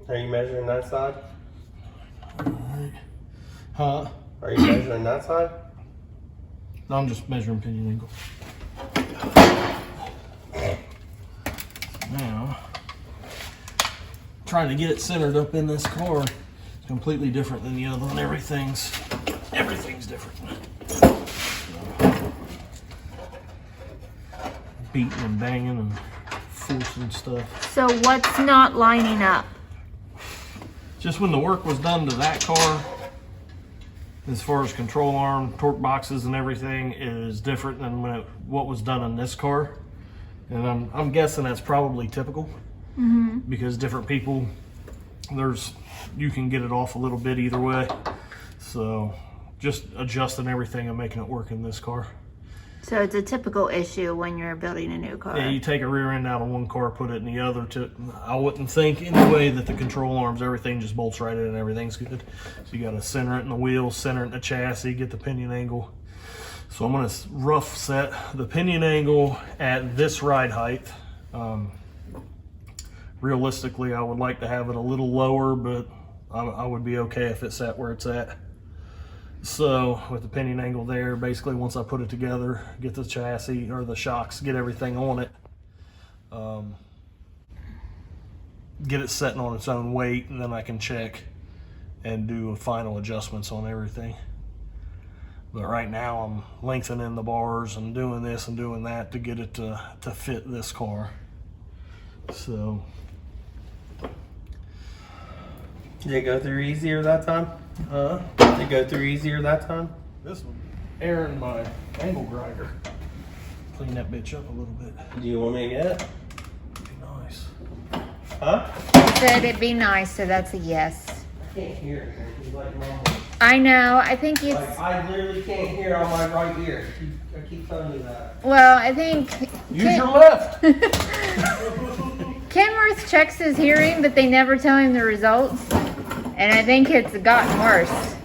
Are you measuring that side? Alright. Huh? Are you measuring that side? No, I'm just measuring pinion angle. Now, trying to get it centered up in this car is completely different than the other one. Everything's different. Beating and banging and forcing stuff. So what's not lining up? Just when the work was done to that car, as far as control arm, torque boxes and everything is different than what was done in this car. And I'm guessing that's probably typical because different people, you can get it off a little bit either way. So just adjusting everything and making it work in this car. So it's a typical issue when you're building a new car. Yeah, you take a rear end out of one car, put it in the other. I wouldn't think anyway that the control arms, everything just bolts right in and everything's good. So you got to center it in the wheels, center it in the chassis, get the pinion angle. So I'm going to rough set the pinion angle at this ride height. Realistically, I would like to have it a little lower, but I would be okay if it sat where it's at. So with the pinion angle there, basically once I put it together, get the chassis or the shocks, get everything on it, get it setting on its own weight, and then I can check and do final adjustments on everything. But right now I'm lengthening the bars and doing this and doing that to get it to fit this car. So. Did it go through easier that time? Huh? Did it go through easier that time? This one, airing my angle grinder. Clean that bitch up a little bit. Do you want me to get it? Be nice. Huh? He said it'd be nice, so that's a yes. I can't hear it. It's like normal. I know. I think it's. Like, I literally can't hear on my right ear. I keep telling you that. Well, I think. Use your left. Kenworth checks his hearing, but they never tell him the results. And I think it's gotten worse.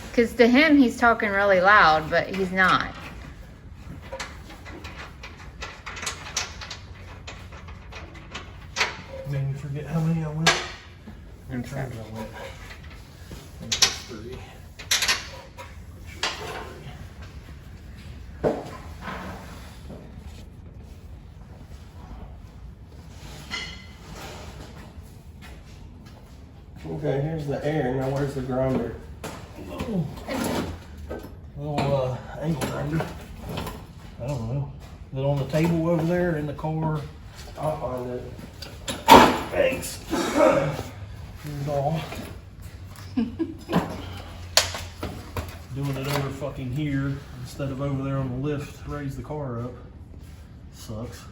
Because to him, he's talking really loud, but he's not. Made me forget how many I went. In terms I went. I think it's 3. Okay, here's the air. Now where's the grinder? Little angle grinder. I don't know. Is it on the table over there in the car? I'll find it. Thanks. Here's all. Doing it over fucking here instead of over there on the lift. Raise the car up. Sucks.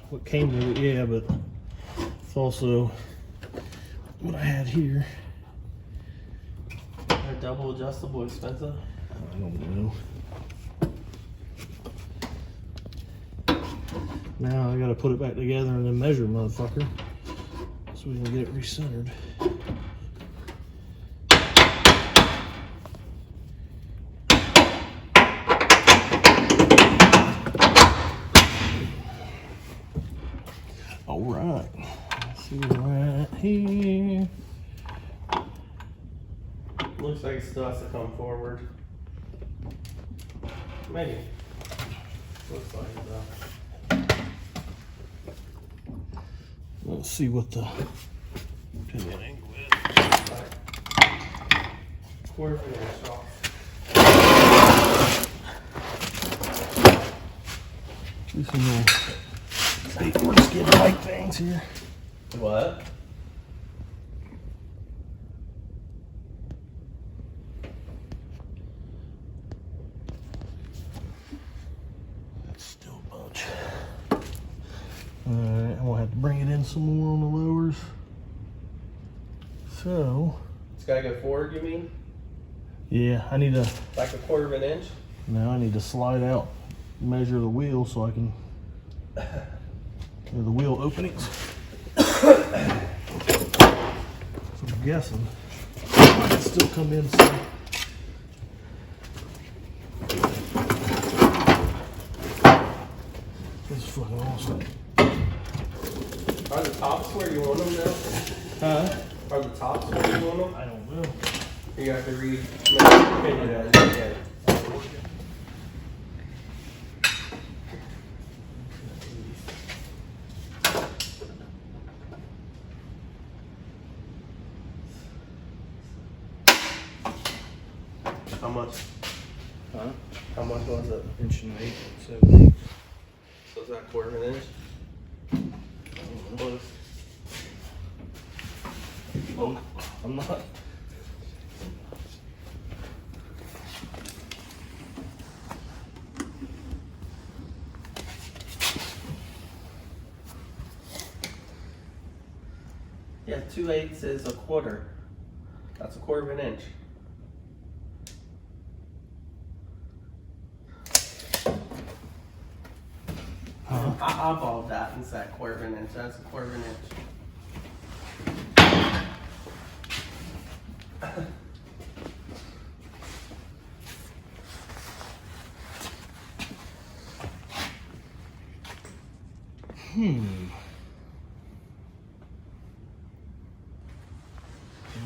What came with it, yeah, but it's also what I had here. Are double adjustable expensive? I don't know. Now I gotta put it back together and then measure, motherfucker, so we can get it recentered. All right, let's see right here. Looks like it still has to come forward. Maybe. Looks like it though. Let's see what the pinion angle is. Quarter of an inch off. Do some little skateboard skid bike things here. What? Alright, I'm gonna have to bring it in some more on the lowers. So, It's gotta go forward, you mean? yeah, I need to, Like a quarter of an inch? now I need to slide out, measure the wheel so I can, the wheel openings. I'm guessing I can still come in some. This is fucking awesome. Are the tops where you want them now? Huh? Are the tops where you want them? I don't know. You have to read. Okay. How much? Huh? How much was it? 1.8 inch, 7. So is that a quarter of an inch? Close. Oh, I'm not. Yeah, 2/8 is a quarter. That's a quarter of an inch. I eyeballed that and said quarter of an inch. That's a quarter of an inch. I'm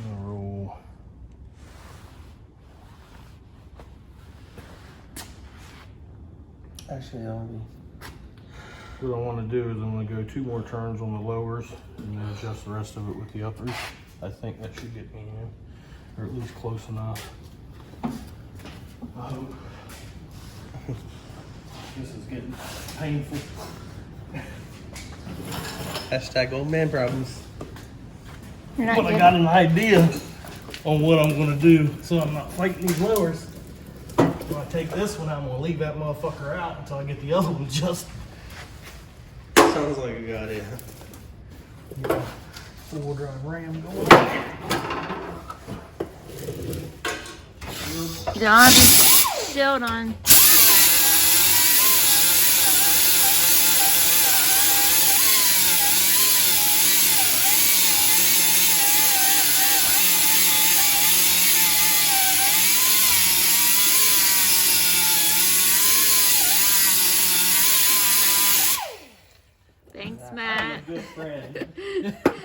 gonna roll. Actually, I'll be. What I want to do is I'm going to go 2 more turns on the lowers and then adjust the rest of it with the uppers. I think that should get me in, or at least close enough. This is getting painful. Hashtag old man problems. You're not But I getting- got an idea on what I'm going to do so I'm not fighting these lowers. When I take this one, I'm going to leave that motherfucker out until I get the other one adjusted. Sounds like a good idea. 4-wheel drive Ram going. You don't have your shield on. Thanks, Matt. Good friend.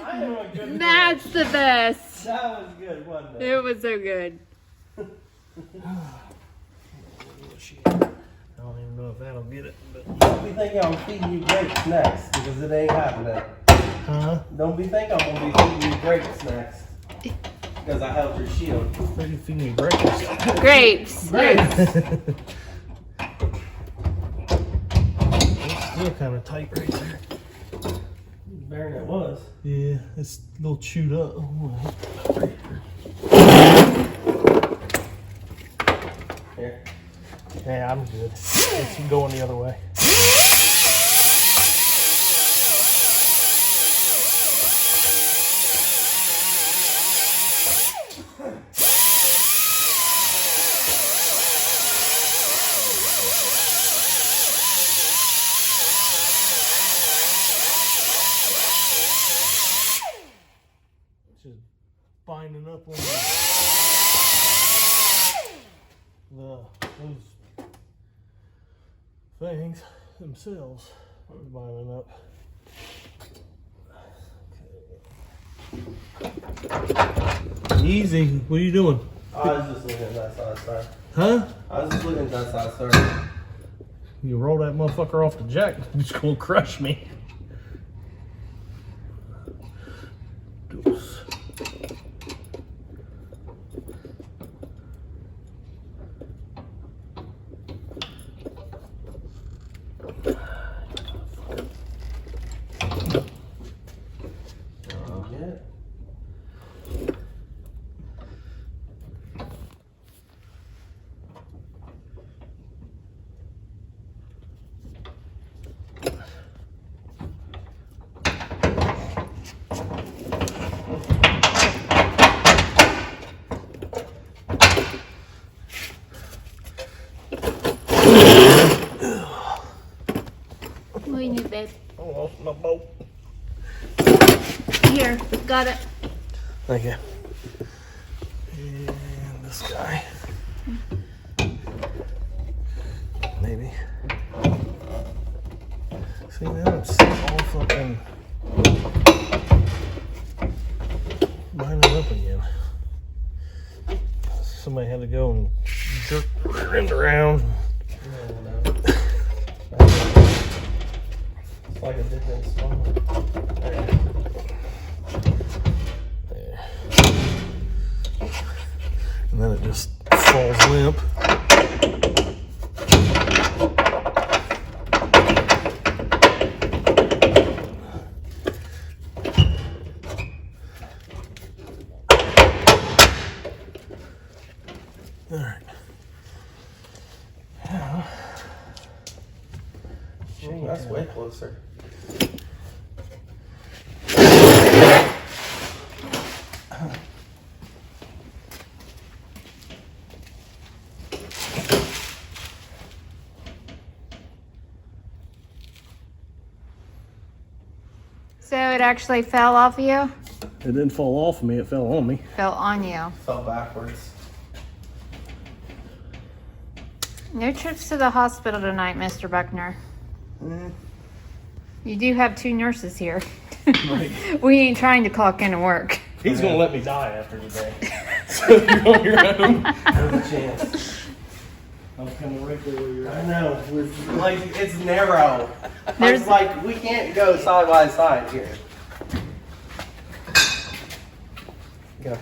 I am a good Matt's the best. That was good, wasn't it? It was so good. I don't even know if that'll get it, but. Don't be thinking I'm feeding you grapes next, because it ain't happening. Huh? Don't be thinking I'm gonna be feeding you grapes next, because I held your shield. Where you feeding me breakfast? Grapes. Yes. It's still kind of tight right there. Better than it was. Yeah, it's a little chewed up. Here. Yeah, I'm good. It's going the other way. Just binding up on those things themselves. Binding up. Easy. What are you doing? I was just looking at that side, sir. Huh? I was just looking at that side, sir. You roll that motherfucker off the jack, it's gonna crush me. Deuce. Yeah. What do you need, babe? I lost my bolt. Here, got it. Thank you. And this guy. Maybe. See, now it's all fucking binding up again. Somebody had to go and jerk the rear end around. It's like a different spot. There. And then it just falls limp. All right. Ooh, that's way closer. So it actually fell off of you? It didn't fall off of me, it fell on me. Fell on you. Fell backwards. No trips to the hospital tonight, Mr. Buckner. You do have 2 nurses here. Right. We ain't trying to clock into work. He's gonna let me die after today. So you're on your own. There's a chance. I'm coming right there where you're I at. know. Like, it's narrow. There's- It's like, we can't go side by side here. Go.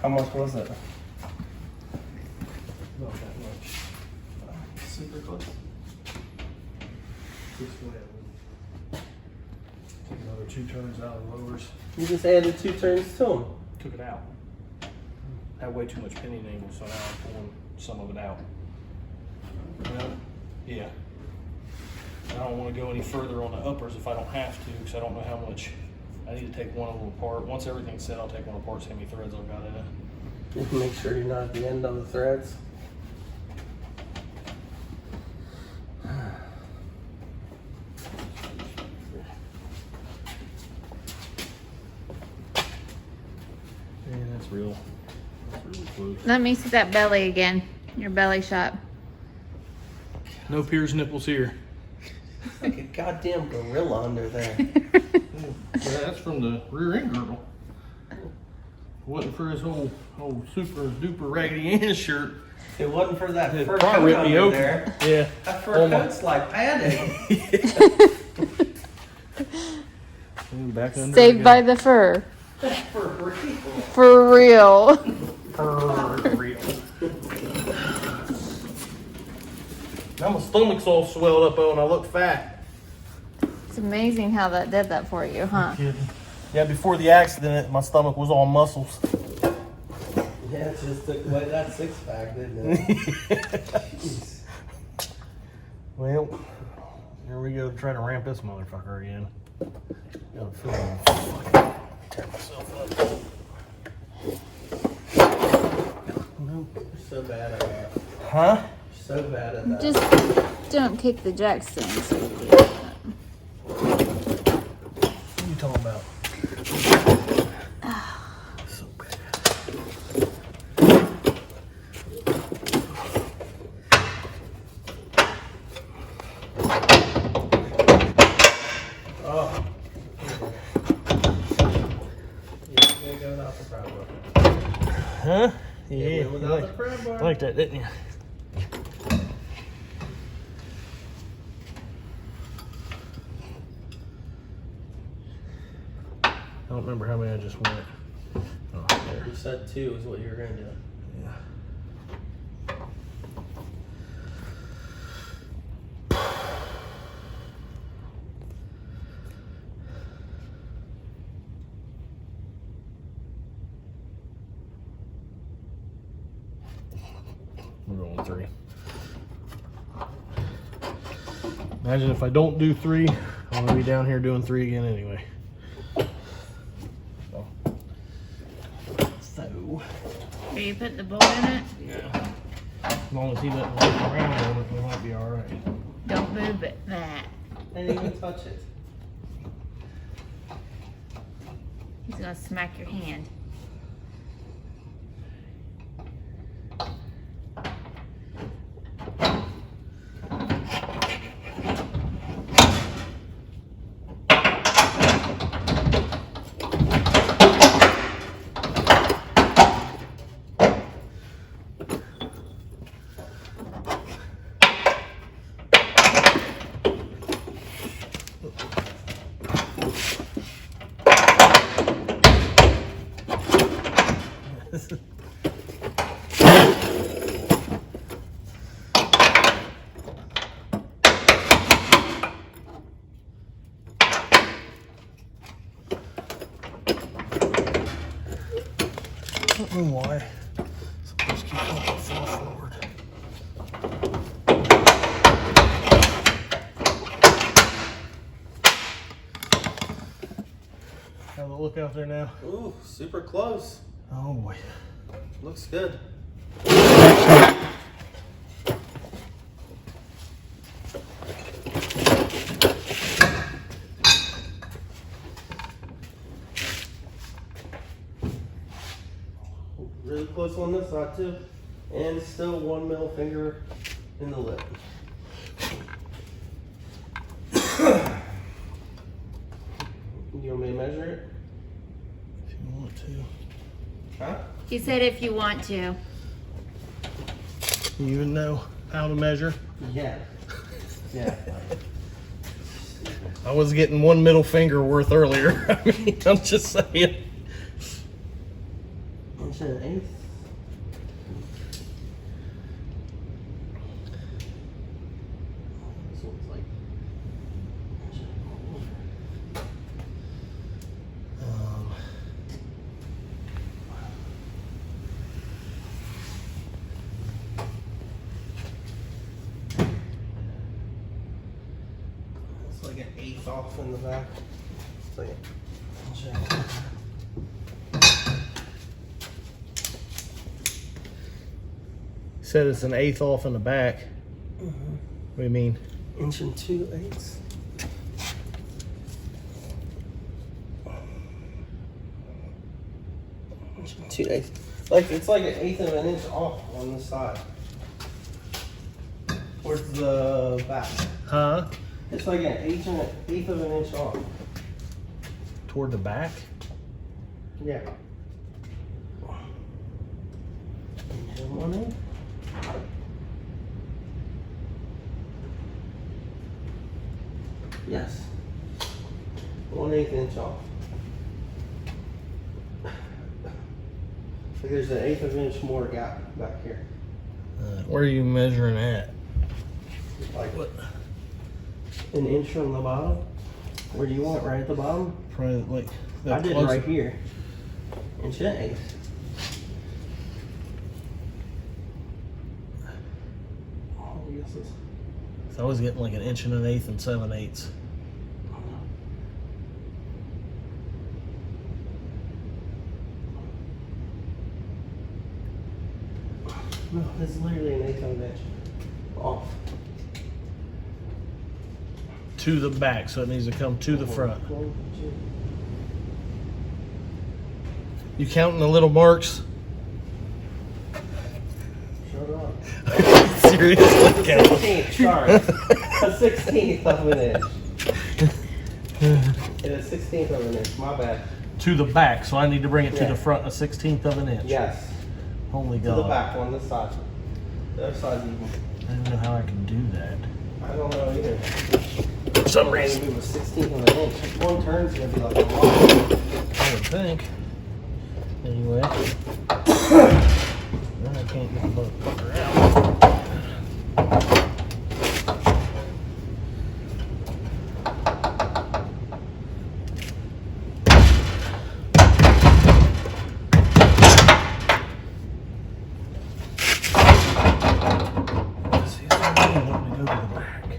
How much was it? Not that much. Super close. Just go ahead and take another 2 turns out of the lowers. You just added 2 turns to them. Took it out. Had way too much pinion angle, so now I'm pulling some of it out. Well, yeah. I don't want to go any further on the uppers if I don't have to, because I don't know how much. I need to take one of them apart. Once everything's set, I'll take one apart, see how many threads I've got in it. Just make sure you're not at the end of the threads. Yeah, that's real. That's really close. Let me see that belly again. Your belly shot. No Piers nipples here. Like a goddamn gorilla under there. Yeah, that's from the rear end girdle. Wasn't for his whole super duper raggedy ass shirt. If it wasn't for that It fur probably coat ripped me under open. there, Yeah. that fur Oh my- coat's like padding. Back under Saved again. by the fur. For real. For real. For real. Now my stomach's all swelled up and I look fat. It's amazing how that did that for you, huh? Kidding. Yeah, before the accident, my stomach was all muscles. Yeah, it just took away that 6-pack, didn't it? Jeez. Well, here we go, try to ramp this motherfucker again. Gotta feel like tear myself up. Nope. You're so bad at that. Huh? You're so bad at that. Just don't kick the jack stands. What are you talking about? So bad. Oh. Yeah, you're gonna go without the crab bar. Huh? Yeah, Yeah, you without the crab bar. like that, didn't you? I don't remember how many I just went. Oh, there. You said 2 is what you were gonna do. Yeah. We're going 3. Imagine if I don't do 3, I'm gonna be down here doing 3 again anyway. So, Are you putting the bolt in it? yeah. As long as he doesn't walk around on it, we might be alright. Don't move it. That. I didn't even touch it. He's gonna smack your hand. I don't know why. Let's keep going far forward. Have a look out there now. Ooh, super close. Oh boy. Looks good. Really close on this side too. And still 1 middle finger in the lip. You want me to measure it? If you want to. Huh? He said if you want to. You even know how to measure? Yeah. Yeah. I was getting 1 middle finger worth earlier. I mean, I'm just saying. Inch and an eighth. This one's like inch and a quarter. It's like an eighth off in the back. It's like an inch and a quarter. Said it's an eighth off in the back. What do you mean? Inch and 2/8. Inch and 2/8. Like it's like an eighth of an inch off on the side. Where's the back? Huh? It's like an eighth of an inch off. Toward the back? Yeah. Inch and 1/8. Yes. 1/8 inch off. Like there's an eighth of an inch more gap back here. Where are you measuring at? Like what? An inch from the bottom? Where do you want? Right at the bottom? Probably like that I did close. right here. Inch and an eighth. Oh, I guess it's... So I was getting like an inch and an eighth and 7/8. No, it's literally an eighth of an inch off. To the back, so it needs to come to the front. You counting the little marks? Shut up. Seriously? 16th, sorry. A 16th of an inch. It is 16th of an inch, my bad. To the back, so I need to bring it to Yeah. the front a 16th of an inch. Yes, Holy to God. the back on this side. The other side's even. I don't know how I can do that. I don't know either. For some Maybe reason. move a 16th of an inch. One turn's gonna be like a lot. I would think. Anyway. Then I can't get the motherfucker out. See, it's not really wanting to go to the back.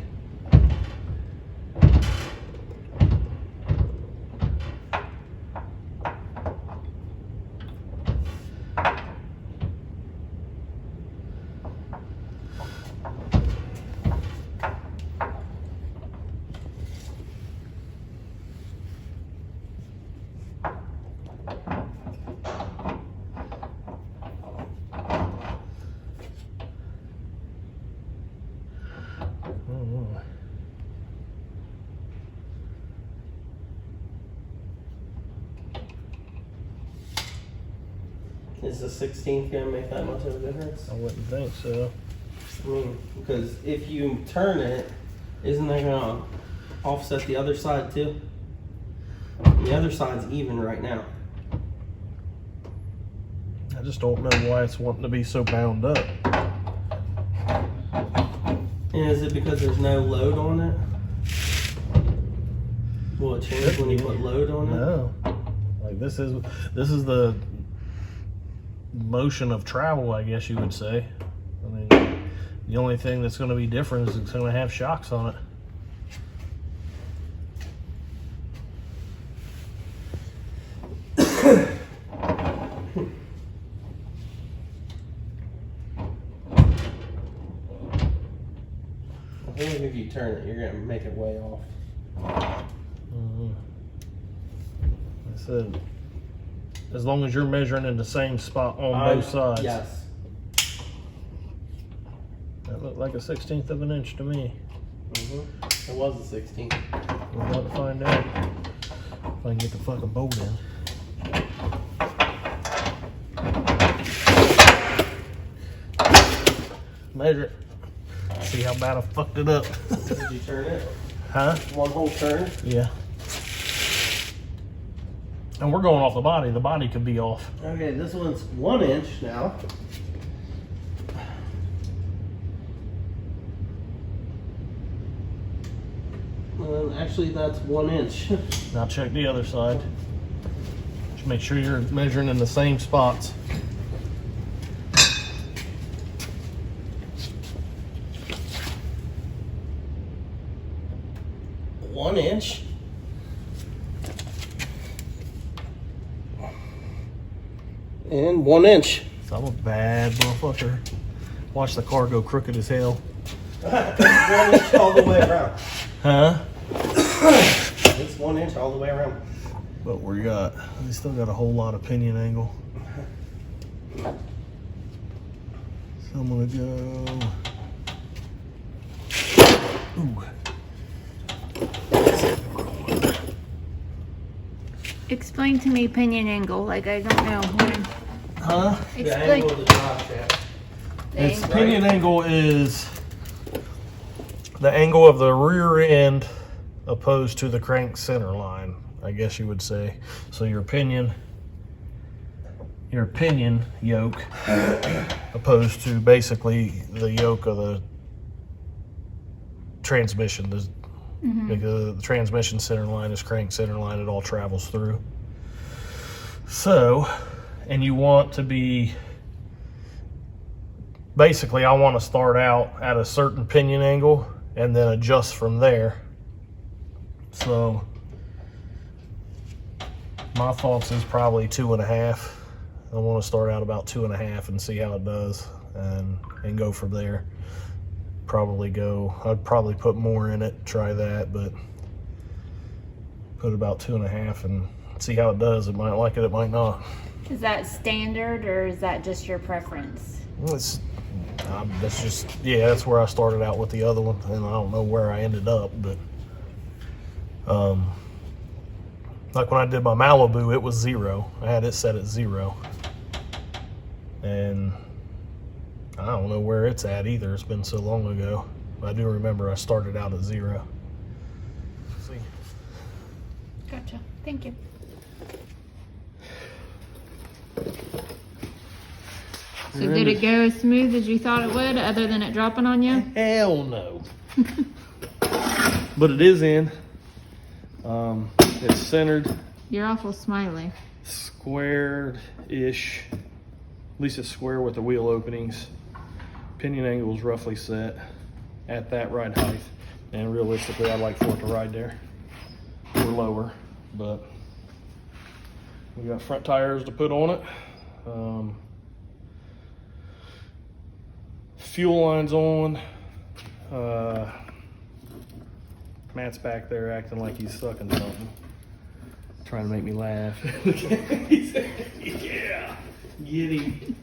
Is the 16th gonna make that much of a difference? I wouldn't think so. I mean, because if you turn it, isn't that gonna offset the other side too? The other side's even right now. I just don't know why it's wanting to be so bound up. And is it because there's no load on it? Will it change when you put load on it? No. Like this is the motion of travel, I guess you would say. I mean, the only thing that's going to be different is it's going to have shocks on it. I think if you turn it, you're gonna make it way off. I said, as long as you're measuring in the same spot on both sides. Yes. That looked like a 1/16 of an inch to me. It was a 16. We're about to find out if I can get the fucking bolt in. Measure it. See how bad I fucked it up. Did you turn it? Huh? One whole turn? Yeah. And we're going off the body. The body could be off. Okay, this one's 1 inch now. Actually, that's 1 inch. Now check the other side. Just make sure you're measuring in the same spots. One inch. And 1 inch. So I'm a bad motherfucker. Watch the car go crooked as hell. 1 inch all the way around. Huh? It's 1 inch all the way around. But we still got a whole lot of pinion angle. So I'm gonna go. Ooh. Explain to me pinion angle, like I don't know. Huh? The Explain. angle of the drive shaft. Its Angle. pinion angle is the angle of the rear end opposed to the crank center line, I guess you would say. So your pinion yoke opposed to basically the yoke of the transmission. Because the transmission center line is crank center line, it all travels through. So, and you want to be, basically I want to start out at a certain pinion angle and then adjust from there. So my thoughts is probably 2.5. I want to start out about 2.5 and see how it does and go from there. I'd probably put more in it, try that, but put about 2.5 and see how it does. It might like it, it might not. Is that standard or is that just your preference? That's where I started out with the other one, and I don't know where I ended up, but like when I did my Malibu, it was 0. I had it set at 0, and I don't know where it's at either. It's been so long ago. But I do remember I started out at 0. See? Gotcha. Thank you. So did it go as smooth as you thought it would, other than it dropping on you? Hell no. But it is in. It's centered. You're awful smiley. Squared-ish. At least it's square with the wheel openings. Pinion angle is roughly set at that ride height. And realistically, I'd like for it to ride there or lower. But we got front tires to put on it. Fuel line's on. Matt's back there acting like he's sucking something. Trying to make me laugh. Yeah, get him.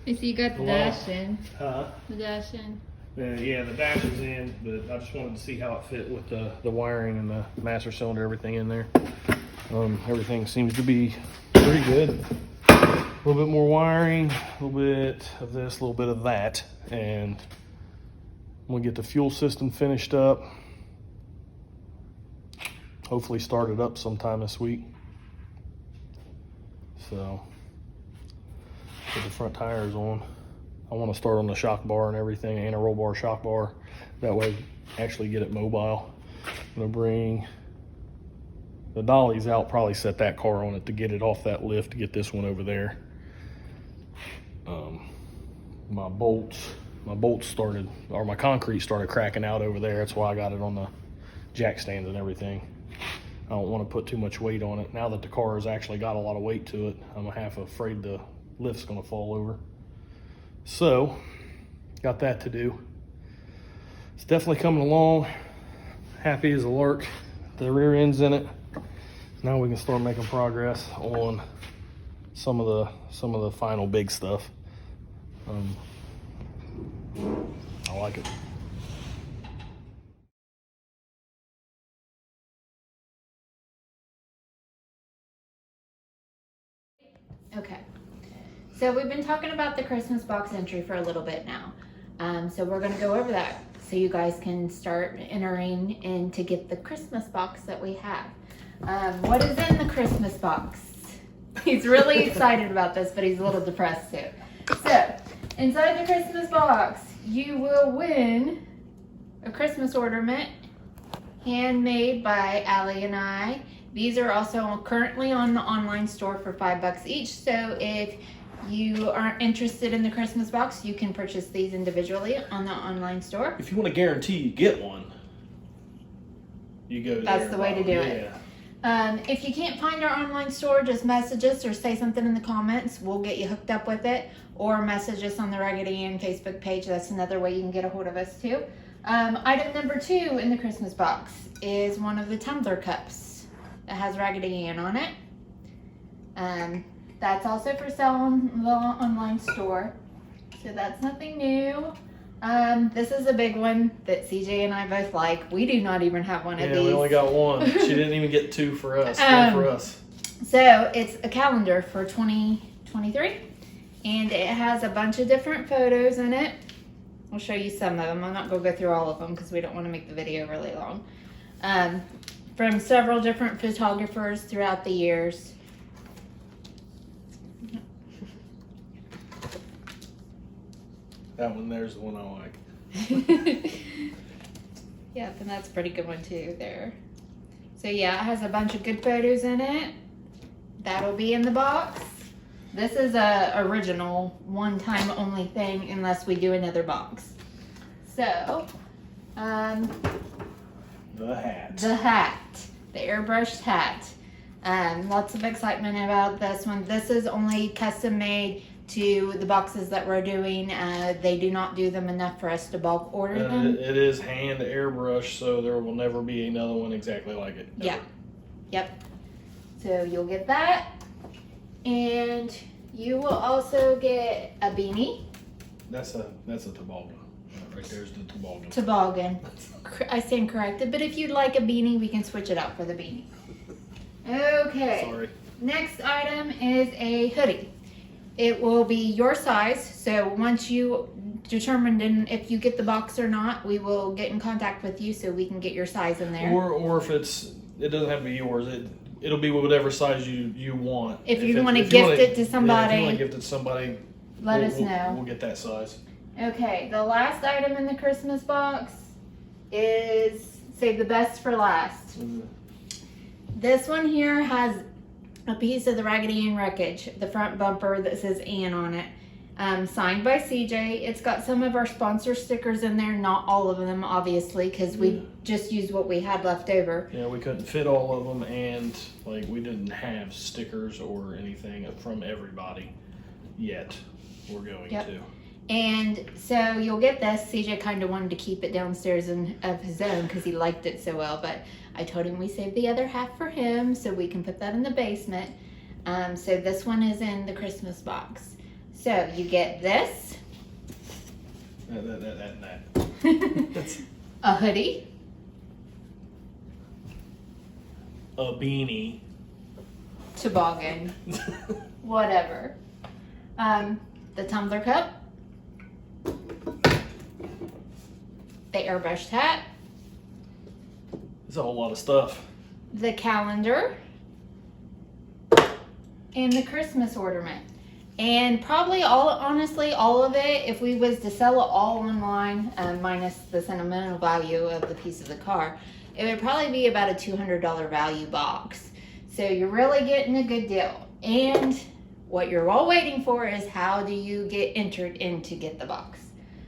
I see you got the dash in. Huh? The dash in. Yeah, the dash is in, but I just wanted to see how it fit with the wiring and the master cylinder, everything in there. Everything seems to be pretty good. little bit more wiring, a little bit of this, a little bit of that, and we'll get the fuel system finished up. Hopefully start it up sometime this week. So, put the front tires on. I want to start on the shock bar and everything, and a roll bar shock bar. That way, actually get it mobile. I'm gonna bring the dollies out, probably set that car on it to get it off that lift to get this one over there. My bolts started, or my concrete started cracking out over there. That's why I got it on the jack stands and everything. I don't want to put too much weight on it. Now that the car has actually got a lot of weight to it, I'm half afraid the lift's gonna fall over. So, got that to do. It's definitely coming along. Happy as a lark. The rear end's in it. Now we can start making progress on some of the final big stuff. I like it. Okay, so we've been talking about the Christmas box entry for a little bit now. So we're gonna go over that so you guys can start entering in to get the Christmas box that we have. What is in the Christmas box? He's really excited about this, but he's a little depressed too. So, inside the Christmas box, you will win a Christmas ornament handmade by Allie and I. These are also currently on the online store for $5 each. So if you aren't interested in the Christmas box, you can purchase these individually on the online store. If you want to guarantee you get one, you go there. That's the way to do it. If you can't find our online store, just message us or say something in the comments. We'll get you hooked up with it, or message us on the Raggedy Ann Facebook page. That's another way you can get a hold of us too. Item number 2 in the Christmas box is one of the tumbler cups that has Raggedy Ann on it. That's also for sale on the online store, so that's nothing new. This is a big one that CJ and I both like. We do not even have one of these. Yeah, we only got one. She didn't even get 2 for us. 1 for us. So it's a calendar for 2023, and it has a bunch of different photos in it. I'll show you some of them. I'm not going to go through all of them because we don't want to make the video really long. From several different photographers throughout the years. That one there's the one I like. Yep, and that's a pretty good one too there. So yeah, it has a bunch of good photos in it. That'll be in the box. This is a original one-time only thing unless we do another box. So, the hat. The airbrushed hat. Lots of excitement about this one. This is only custom made to the boxes that we're doing. They do not do them enough for us to bulk order them. It is hand airbrush, so there will never be another one exactly like it. Ever. Yeah. Yep. So you'll get that. And you will also get a beanie. That's a toboggan. Right there's the toboggan. Toboggan. I stand corrected. But if you'd like a beanie, we can switch it out for the beanie. Okay. Sorry. Next item is a hoodie. It will be your size. So once you determined if you get the box or not, we will get in contact with you so we can get your size in there. Or if it doesn't have to be yours. It'll be whatever size you want. If you want to gift it to somebody, if you want to gift it to somebody, let us know. We'll get that size. Okay, the last item in the Christmas box is save the best for last. Mm-hmm. This one here has a piece of the Raggedy Ann wreckage, the front bumper that says Ann on it, signed by CJ. It's got some of our sponsor stickers in there, not all of them obviously, because we just used what we had left over. Yeah, we couldn't fit all of them, and like we didn't have stickers or anything from everybody yet. We're going to. And so you'll get this. CJ kind of wanted to keep it downstairs of his own because he liked it so well, but I told him we saved the other half for him so we can put that in the basement. So this one is in the Christmas box. So you get this. That. A hoodie. A beanie. Toboggan. Whatever. The tumbler cup, the airbrush hat, It's a whole lot of stuff. the calendar, and the Christmas ornament. And probably honestly, all of it, if we was to sell it all online, minus the sentimental value of the piece of the car, it would probably be about a $200 value box. So you're really getting a good deal. And what you're all waiting for is how do you get entered in to get the box.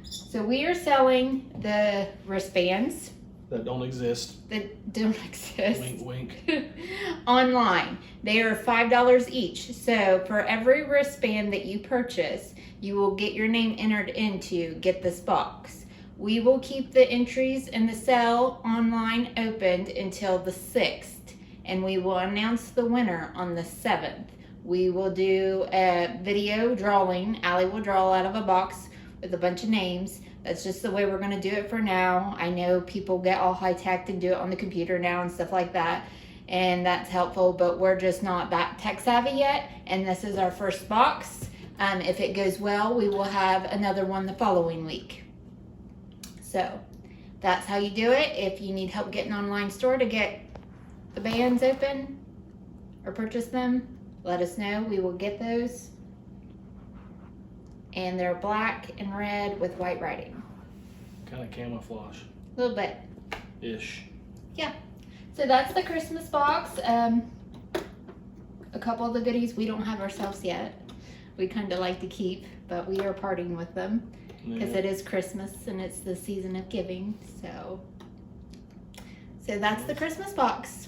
So we are selling the wristbands That don't exist. that don't exist. Wink, wink. Online. They are $5 each. So for every wristband that you purchase, you will get your name entered into Get This Box. We will keep the entries in the sale online opened until the 6th, and we will announce the winner on the 7th. We will do a video drawing. Allie will draw out of a box with a bunch of names. That's just the way we're going to do it for now. I know people get all high-tech and do it on the computer now and stuff like that, and that's helpful, but we're just not that tech-savvy yet, and this is our first box. If it goes well, we will have another one the following week. So that's how you do it. If you need help getting an online store to get the bands open or purchase them, let us know. We will get those. And they're black and red with white writing. Kind of camouflage. A little bit. Ish. Yeah. So that's the Christmas box. A couple of the goodies we don't have ourselves yet. We kind of like to keep, but we are parting with them because it is Christmas and it's the season of giving. So that's the Christmas box.